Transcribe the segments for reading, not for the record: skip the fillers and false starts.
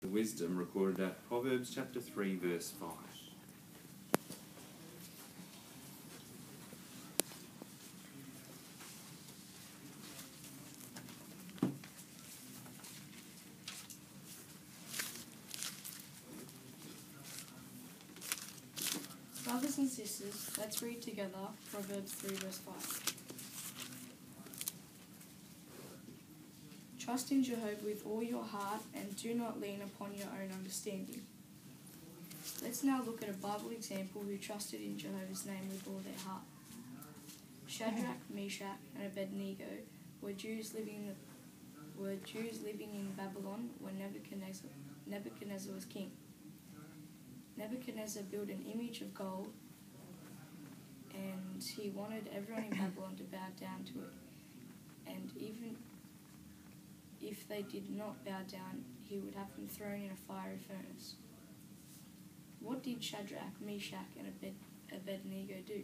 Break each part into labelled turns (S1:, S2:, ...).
S1: The wisdom recorded at Proverbs chapter 3 verse 5.
S2: Brothers and sisters, let's read together Proverbs 3 verse 5. Trust in Jehovah with all your heart and do not lean upon your own understanding. Let's now look at a Bible example who trusted in Jehovah's name with all their heart. Shadrach, Meshach, and Abednego were Jews living in Babylon when Nebuchadnezzar was king. Nebuchadnezzar built an image of gold, and he wanted everyone in Babylon to bow down to it. And even if they did not bow down, he would have them thrown in a fiery furnace. What did Shadrach, Meshach, and Abednego do?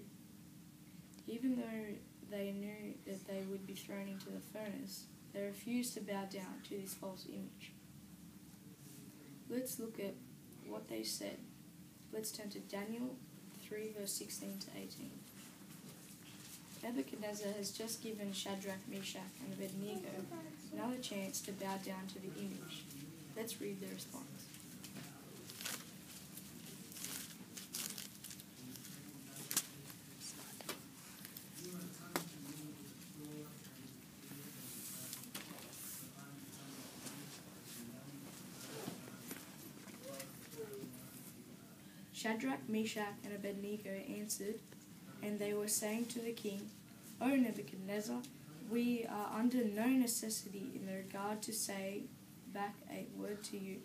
S2: Even though they knew that they would be thrown into the furnace, they refused to bow down to this false image. Let's look at what they said. Let's turn to Daniel 3 verse 16 to 18. Nebuchadnezzar has just given Shadrach, Meshach, and Abednego another chance to bow down to the image. Let's read the response. Shadrach, Meshach, and Abednego answered, and they were saying to the king, O Nebuchadnezzar, we are under no necessity in regard to say back a word to you.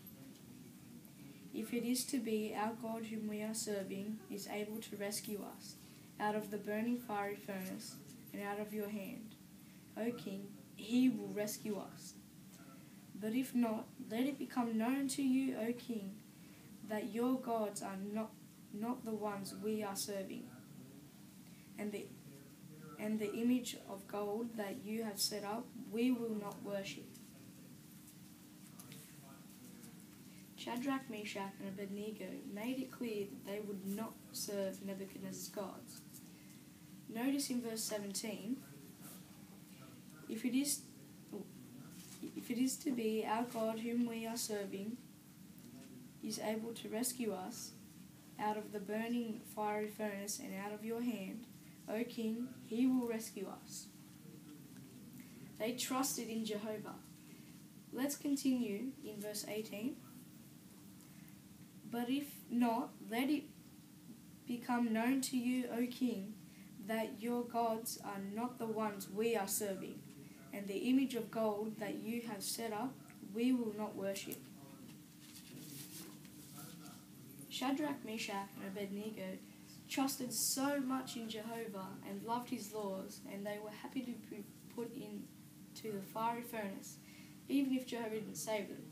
S2: If it is to be, our God whom we are serving is able to rescue us out of the burning fiery furnace and out of your hand. O king, he will rescue us. But if not, let it become known to you, O king, that your gods are not the ones we are serving, and the image of gold that you have set up we will not worship. Shadrach, Meshach, and Abednego made it clear that they would not serve Nebuchadnezzar's gods. Notice in verse 17, if it is to be, our God whom we are serving is able to rescue us out of the burning fiery furnace and out of your hand, O king, he will rescue us. They trusted in Jehovah. Let's continue in verse 18. But if not, let it become known to you, O king, that your gods are not the ones we are serving, and the image of gold that you have set up we will not worship. Shadrach, Meshach, and Abednego trusted so much in Jehovah and loved his laws, and they were happy to be put into the fiery furnace, even if Jehovah didn't save them.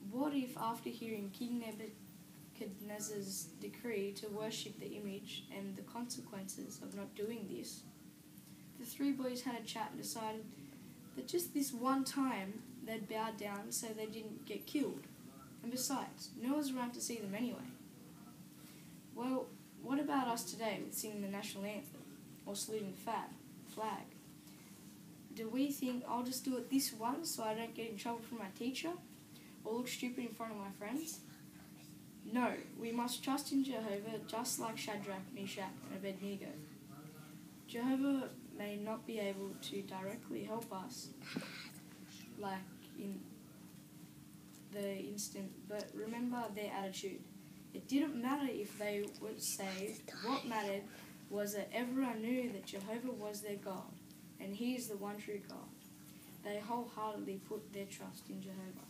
S2: What if, after hearing King Nebuchadnezzar's decree to worship the image and the consequences of not doing this, the three boys had a chat and decided that just this one time they'd bow down so they didn't get killed? And besides, no one's around to see them anyway. Well, what about us today with singing the national anthem or saluting the flag? Do we think I'll just do it this once so I don't get in trouble from my teacher or look stupid in front of my friends? No, we must trust in Jehovah just like Shadrach, Meshach, and Abednego. Jehovah may not be able to directly help us, like in the instant, but remember their attitude. It didn't matter if they were saved. What mattered was that everyone knew that Jehovah was their God, and he is the one true God. They wholeheartedly put their trust in Jehovah.